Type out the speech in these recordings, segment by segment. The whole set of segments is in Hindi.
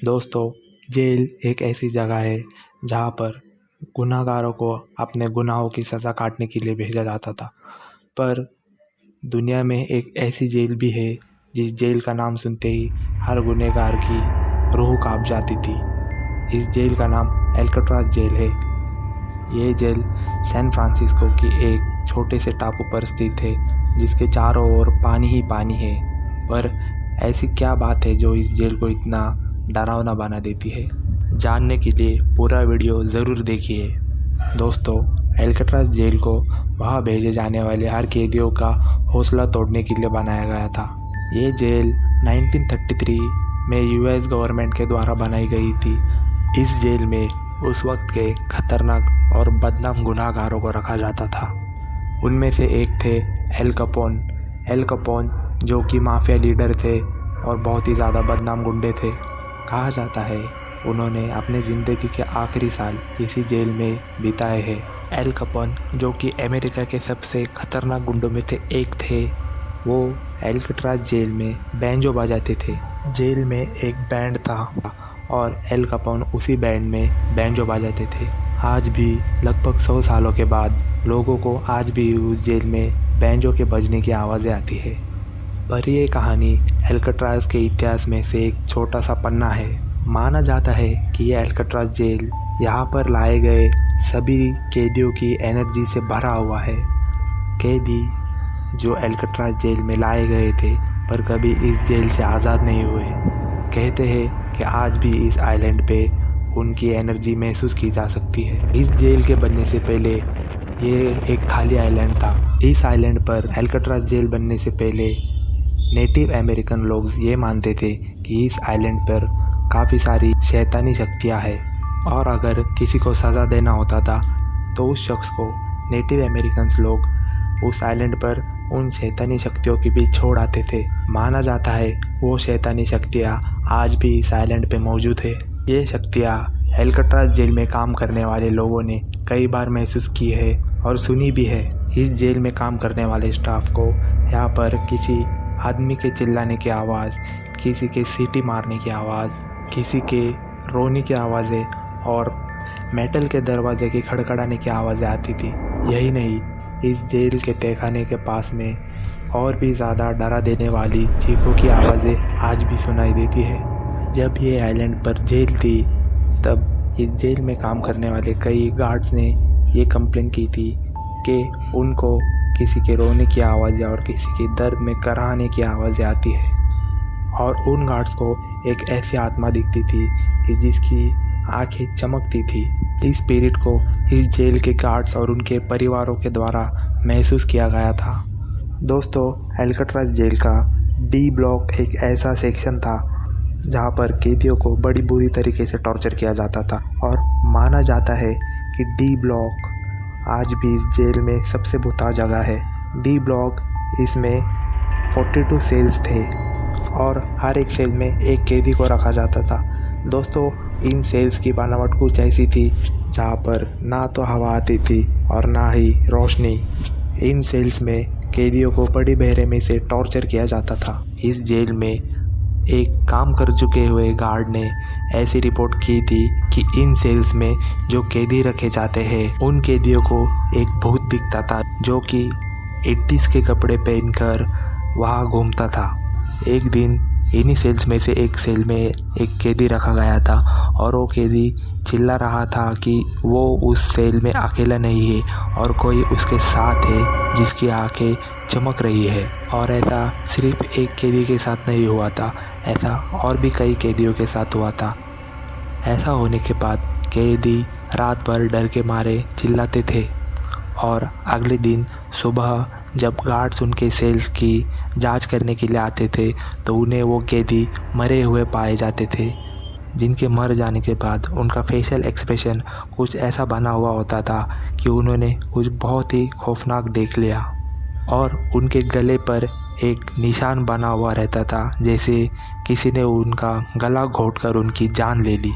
दोस्तों, जेल एक ऐसी जगह है जहाँ पर गुनहगारों को अपने गुनाहों की सज़ा काटने के लिए भेजा जाता था। पर दुनिया में एक ऐसी जेल भी है जिस जेल का नाम सुनते ही हर गुनहगार की रूह कांप जाती थी। इस जेल का नाम अल्काट्राज़ जेल है। ये जेल सैन फ्रांसिस्को की एक छोटे से टापू पर स्थित है जिसके चारों ओर पानी ही पानी है। पर ऐसी क्या बात है जो इस जेल को इतना डरावना बना देती है? जानने के लिए पूरा वीडियो ज़रूर देखिए। दोस्तों, अल्काट्राज़ जेल को वहाँ भेजे जाने वाले हर कैदियों का हौसला तोड़ने के लिए बनाया गया था। ये जेल 1933 में यूएस गवर्नमेंट के द्वारा बनाई गई थी। इस जेल में उस वक्त के खतरनाक और बदनाम गुनहगारों को रखा जाता था। उनमें से एक थे एल कपोन जो कि माफिया लीडर थे और बहुत ही ज़्यादा बदनाम गुंडे थे। कहा जाता है उन्होंने अपने ज़िंदगी के आखिरी साल इसी जेल में बिताए हैं। एल कपोन जो कि अमेरिका के सबसे खतरनाक गुंडों में से एक थे, वो अल्काट्राज़ जेल में बैंजो बजाते थे। जेल में एक बैंड था और एल कपोन उसी बैंड में बैंजो बजाते थे। आज भी लगभग 100 सालों के बाद लोगों को आज भी उस जेल में बैंजो के बजने की आवाज़ें आती है। पर ये कहानी अल्काट्राज़ के इतिहास में से एक छोटा सा पन्ना है। माना जाता है कि ये अल्काट्राज़ जेल यहाँ पर लाए गए सभी कैदियों की एनर्जी से भरा हुआ है। कैदी जो अल्काट्राज़ जेल में लाए गए थे पर कभी इस जेल से आज़ाद नहीं हुए, कहते हैं कि आज भी इस आइलैंड पे उनकी एनर्जी महसूस की जा सकती है। इस जेल के बनने से पहले ये एक खाली आइलैंड था। इस आइलैंड पर अल्काट्राज़ जेल बनने से पहले नेटिव अमेरिकन लोग ये मानते थे कि इस आइलैंड पर काफ़ी सारी शैतानी शक्तियाँ हैं और अगर किसी को सज़ा देना होता था तो उस शख्स को नेटिव अमेरिकन्स लोग उस आइलैंड पर उन शैतानी शक्तियों की भी छोड़ आते थे। माना जाता है वो शैतानी शक्तियाँ आज भी इस आइलैंड पे मौजूद है। ये शक्तियाँ अल्काट्राज़ जेल में काम करने वाले लोगों ने कई बार महसूस की है और सुनी भी है। इस जेल में काम करने वाले स्टाफ को यहाँ पर किसी आदमी के चिल्लाने की आवाज़, किसी के सीटी मारने की आवाज़, किसी के रोने की आवाज़ें और मेटल के दरवाजे की खड़खड़ाने की आवाज़ें आती थी। यही नहीं, इस जेल के तहखाने के पास में और भी ज़्यादा डरा देने वाली चीखों की आवाज़ें आज भी सुनाई देती है। जब ये आइलैंड पर जेल थी तब इस जेल में काम करने वाले कई गार्ड्स ने ये कंप्लेन की थी कि उनको किसी के रोने की आवाज़ें और किसी के दर्द में कराहने की आवाज़ें आती है और उन गार्ड्स को एक ऐसी आत्मा दिखती थी कि जिसकी आंखें चमकती थी। इस स्पिरिट को इस जेल के गार्ड्स और उनके परिवारों के द्वारा महसूस किया गया था। दोस्तों, अल्काट्राज़ जेल का डी ब्लॉक एक ऐसा सेक्शन था जहाँ पर कैदियों को बड़ी बुरी तरीके से टॉर्चर किया जाता था और माना जाता है कि डी ब्लॉक आज भी इस जेल में सबसे भुता जगह है। डी ब्लॉक इसमें 42 सेल्स थे और हर एक सेल में एक कैदी को रखा जाता था। दोस्तों, इन सेल्स की बनावट कुछ ऐसी थी जहाँ पर ना तो हवा आती थी और ना ही रोशनी। इन सेल्स में कैदियों को बड़ी बेरहमी से टॉर्चर किया जाता था। इस जेल में एक काम कर चुके हुए गार्ड ने ऐसी रिपोर्ट की थी कि इन सेल्स में जो कैदी रखे जाते हैं उन कैदियों को एक भूत दिखता था जो कि 80s के कपड़े पहनकर वहाँ घूमता था। एक दिन इन्हीं सेल्स में से एक सेल में एक कैदी रखा गया था और वो कैदी चिल्ला रहा था कि वो उस सेल में अकेला नहीं है और कोई उसके साथ है जिसकी आंखें चमक रही है। और ऐसा सिर्फ एक कैदी के साथ नहीं हुआ था, ऐसा और भी कई कैदियों के साथ हुआ था। ऐसा होने के बाद कैदी रात भर डर के मारे चिल्लाते थे और अगले दिन सुबह जब गार्ड्स उनके सेल्स की जांच करने के लिए आते थे तो उन्हें वो कैदी मरे हुए पाए जाते थे, जिनके मर जाने के बाद उनका फेशियल एक्सप्रेशन कुछ ऐसा बना हुआ होता था कि उन्होंने कुछ बहुत ही खौफनाक देख लिया और उनके गले पर एक निशान बना हुआ रहता था जैसे किसी ने उनका गला घोंटकर उनकी जान ले ली।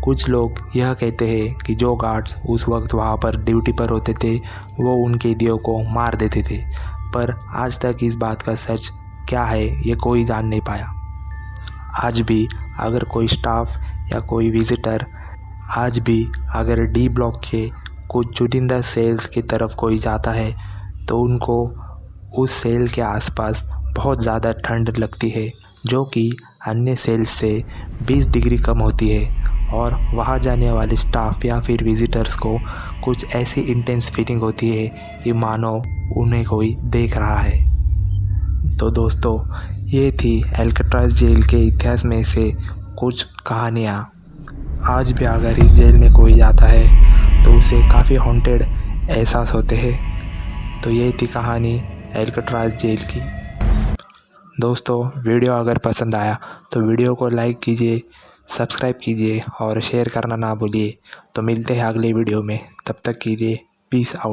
कुछ लोग यह कहते हैं कि जो गार्ड्स उस वक्त वहाँ पर ड्यूटी पर होते थे वो उन कैदियों को मार देते थे, पर आज तक इस बात का सच क्या है ये कोई जान नहीं पाया। आज भी अगर कोई स्टाफ या कोई विजिटर आज भी अगर डी ब्लॉक के कुछ चुनिंदा सेल्स की तरफ कोई जाता है तो उनको उस सेल के आसपास बहुत ज़्यादा ठंड लगती है, जो कि अन्य सेल्स से 20 डिग्री कम होती है। और वहाँ जाने वाले स्टाफ या फिर विजिटर्स को कुछ ऐसी इंटेंस फीलिंग होती है कि मानो उन्हें कोई देख रहा है। तो दोस्तों, ये थी अल्काट्राज़ जेल के इतिहास में से कुछ कहानियाँ। आज भी अगर इस जेल में कोई जाता है तो उसे काफ़ी हॉन्टेड एहसास होते हैं। तो ये थी कहानी अल्काट्राज़ जेल की। दोस्तों, वीडियो अगर पसंद आया तो वीडियो को लाइक कीजिए, सब्सक्राइब कीजिए और शेयर करना ना भूलिए। तो मिलते हैं अगले वीडियो में, तब तक के लिए पीस आउट।